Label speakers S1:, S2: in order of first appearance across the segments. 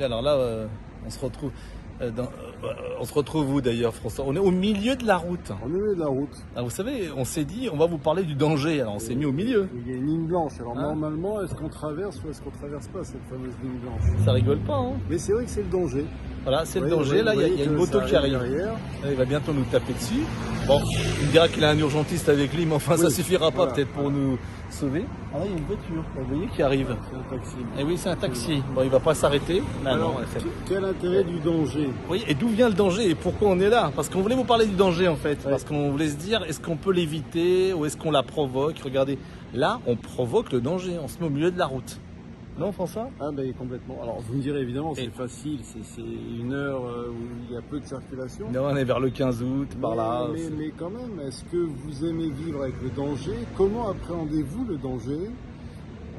S1: Et alors là, on se retrouve où d'ailleurs, François? On est au milieu de la route.
S2: On est au milieu de la route.
S1: Alors, vous savez, on s'est dit, on va vous parler du danger. Alors on s'est mis au milieu.
S2: Il y a une ligne blanche. Alors
S1: Hein?
S2: normalement, est-ce qu'on traverse ou est-ce qu'on traverse pas cette fameuse ligne blanche?
S1: Ça rigole pas, hein?
S2: Mais c'est vrai que c'est le danger.
S1: Voilà, c'est le
S2: Vous
S1: danger.
S2: voyez-
S1: Là,
S2: vous
S1: il y a
S2: voyez
S1: une
S2: que
S1: moto
S2: ça
S1: qui arrive.
S2: derrière.
S1: Il va bientôt nous taper dessus. Bon, il me dira qu'il a un urgentiste avec lui, mais enfin, ça
S2: Oui,
S1: suffira pas
S2: voilà,
S1: peut-être pour nous sauver. Ah là, il y a une voiture, vous voyez, qui arrive.
S2: C'est un taxi.
S1: Et oui, c'est un taxi. Bon, il va pas s'arrêter. Ah non,
S2: Alors,
S1: c'est-
S2: quel intérêt du danger?
S1: Oui, et d'où vient le danger et pourquoi on est là? Parce qu'on voulait vous parler du danger en fait. Parce qu'on voulait se dire, est-ce qu'on peut l'éviter ou est-ce qu'on la provoque? Regardez, là, on provoque le danger. On se met au milieu de la route. Non, François?
S2: Ah ben complètement. Alors vous me direz évidemment c'est
S1: Et-
S2: facile, c'est une heure où il y a peu de circulation.
S1: Non, on est vers le 15 août, par là.
S2: Mais quand même, est-ce que vous aimez vivre avec le danger? Comment appréhendez-vous le danger?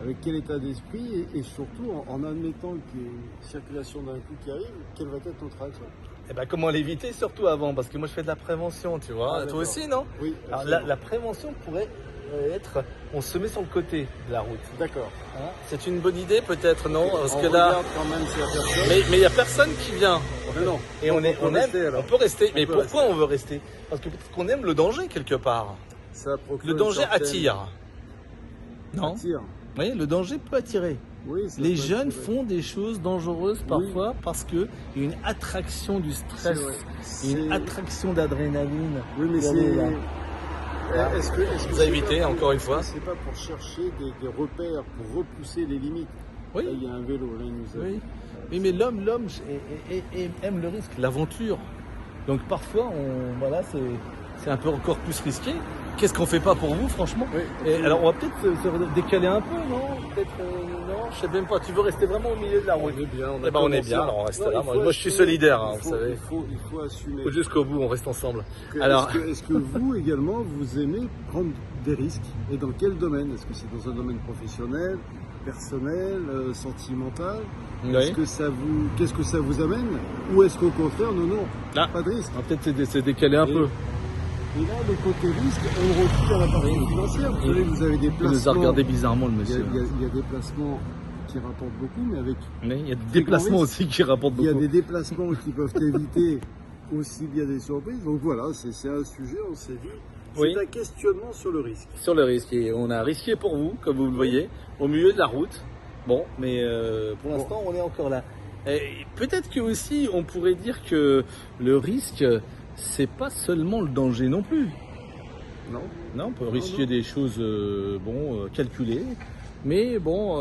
S2: Avec quel état d'esprit et surtout en admettant qu'il y ait une circulation d'un coup qui arrive, quelle va être notre action?
S1: Eh ben, comment l'éviter surtout avant? Parce que moi, je fais de la prévention, tu vois.
S2: Ah,
S1: Toi
S2: d'accord.
S1: aussi, non?
S2: Oui,
S1: Alors,
S2: absolument.
S1: la prévention pourrait être, on se met sur le côté de la route.
S2: D'accord.
S1: Hein? C'est une bonne idée peut-être, non? Parce
S2: on
S1: que là,
S2: regarde quand même s'il y a personne.
S1: mais il n'y a personne qui vient.
S2: Mais non.
S1: Et
S2: Donc,
S1: on aime,
S2: rester, alors.
S1: on peut rester. Mais
S2: peut
S1: pourquoi on veut rester? Parce que peut-être qu'on aime le danger quelque part.
S2: Ça procure
S1: Le
S2: une
S1: danger
S2: certaine-
S1: attire. Non?
S2: Attire.
S1: Vous voyez, le danger peut attirer.
S2: Oui, ça
S1: Les
S2: peut
S1: jeunes
S2: attirer.
S1: font des choses dangereuses parfois parce qu'il y a une attraction du stress,
S2: C'est vrai.
S1: une
S2: C'est-
S1: attraction d'adrénaline.
S2: Oui, mais
S1: Il y
S2: c'est.
S1: avait là.
S2: Est-ce que
S1: Vous
S2: c'est
S1: évitez,
S2: pas pour-
S1: encore une fois.
S2: C'est pas pour chercher des repères, pour repousser les limites.
S1: Oui.
S2: Là, il y a un vélo, là, il nous a.
S1: Oui, oui, mais l'homme aime le risque, l'aventure. Donc parfois, voilà, c'est un peu encore plus risqué. Qu'est-ce qu'on fait pas pour vous, franchement?
S2: Oui,
S1: Et alors, on va peut-être se décaler un peu, non? Peut-être, non, je sais même pas. Tu veux rester vraiment au milieu de la route?
S2: On est bien.
S1: Eh ben, on est bien, alors on reste
S2: Non,
S1: là.
S2: il faut
S1: Moi, je suis
S2: assumer.
S1: solidaire, hein,
S2: Il
S1: vous
S2: faut-
S1: savez.
S2: Il faut assumer.
S1: Jusqu'au bout, on reste ensemble.
S2: Est-ce
S1: Alors,
S2: est-ce que vous également, vous aimez prendre des risques? Et dans quel domaine? Est-ce que c'est dans un domaine professionnel, personnel, sentimental?
S1: oui.
S2: Qu'est-ce que ça vous amène? Ou est-ce qu'au contraire, non,
S1: Ah.
S2: pas de risque?
S1: On va peut-être se décaler un
S2: Et-
S1: peu.
S2: Et là, le côté risque, on retrouve à la partie financière. Vous savez, vous avez des
S1: Il nous a
S2: placements.
S1: regardé bizarrement, le
S2: Il y, a,
S1: monsieur.
S2: il y a des placements qui rapportent beaucoup, mais avec.
S1: Mais il y a des
S2: Très
S1: déplacements
S2: grand
S1: aussi qui rapportent
S2: Il y a
S1: beaucoup.
S2: des déplacements qui peuvent éviter aussi bien des surprises. Donc voilà, c'est un sujet, on s'est dit. C'est
S1: Oui.
S2: un questionnement sur le risque.
S1: Sur le risque. Et on a risqué pour vous, comme vous le voyez, au milieu de la route. Bon, mais pour l'instant, on est encore là. Et peut-être que aussi, on pourrait dire que le risque, c'est pas seulement le danger non plus.
S2: Non?
S1: Non, on peut
S2: Non,
S1: risquer
S2: non.
S1: des choses calculées. Mais bon,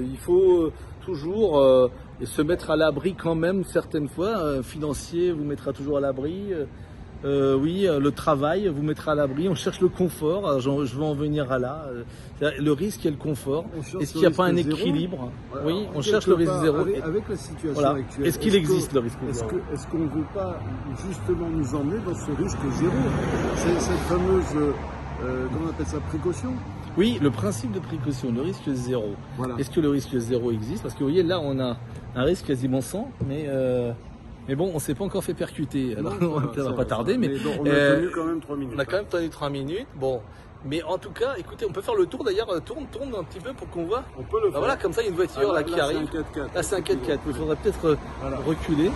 S1: il faut toujours se mettre à l'abri quand même, certaines fois. Financier vous mettra toujours à l'abri. Oui, le travail vous mettra à l'abri. On cherche le confort. Alors, je veux en venir à là. C'est-à-dire le risque et le confort.
S2: On cherche
S1: Est-ce
S2: le
S1: qu'il n'y a pas un
S2: risque zéro.
S1: équilibre?
S2: Voilà.
S1: Oui,
S2: Alors,
S1: on cherche le
S2: quelque
S1: risque
S2: part,
S1: zéro.
S2: Avec la situation
S1: Voilà.
S2: actuelle.
S1: Est-ce qu'il existe le risque zéro?
S2: Est-ce qu'on ne veut pas justement nous emmener dans ce risque zéro? C'est cette fameuse, comment on appelle ça, précaution?
S1: Oui, le principe de précaution, le risque zéro.
S2: Voilà.
S1: Est-ce que le risque zéro existe? Parce que vous voyez, là, on a un risque quasiment 100, mais bon, on ne s'est pas encore fait percuter. Alors,
S2: Non,
S1: on
S2: ça
S1: va
S2: va,
S1: pas
S2: ça
S1: tarder,
S2: va.
S1: mais
S2: bon, on a tenu quand même 3 minutes.
S1: on a quand même tenu 3 minutes. Bon, mais en tout cas, écoutez, on peut faire le tour d'ailleurs. Tourne un petit peu pour qu'on voit.
S2: On peut le
S1: Ah,
S2: faire.
S1: voilà, comme ça, il y a une voiture là, qui
S2: c'est
S1: arrive.
S2: un 4x4.
S1: Là, c'est un 4x4. Il faudrait peut-être
S2: Voilà.
S1: reculer.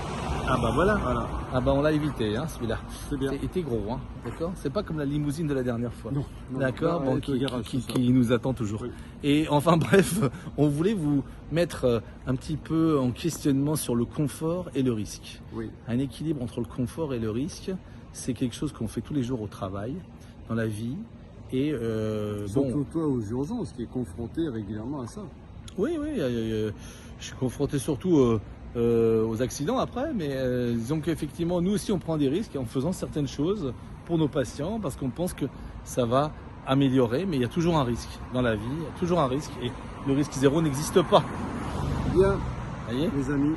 S1: Ah bah voilà.
S2: Voilà,
S1: Ah bah on l'a évité, hein, celui-là.
S2: c'est bien.
S1: Il était gros, hein, d'accord? C'est pas comme la limousine de la dernière fois.
S2: Non, non,
S1: D'accord,
S2: là,
S1: bon,
S2: avec le garage, c'est ça.
S1: qui nous attend toujours.
S2: Oui.
S1: Et enfin bref, on voulait vous mettre un petit peu en questionnement sur le confort et le risque.
S2: Oui.
S1: Un équilibre entre le confort et le risque, c'est quelque chose qu'on fait tous les jours au travail, dans la vie. Et
S2: Surtout toi aux urgences, qui est confronté régulièrement à ça.
S1: oui, je suis confronté surtout aux accidents après, mais disons qu'effectivement, nous aussi, on prend des risques en faisant certaines choses pour nos patients, parce qu'on pense que ça va améliorer, mais il y a toujours un risque dans la vie, il y a toujours un risque, et le risque zéro n'existe pas.
S2: Bien,
S1: Vous voyez?
S2: les amis,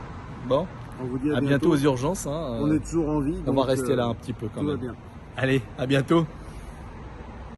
S1: Bon,
S2: on vous dit
S1: à bientôt aux urgences. Hein,
S2: On est toujours en vie.
S1: on va
S2: donc,
S1: rester là un petit peu quand
S2: tout va
S1: même.
S2: bien.
S1: Allez, à bientôt.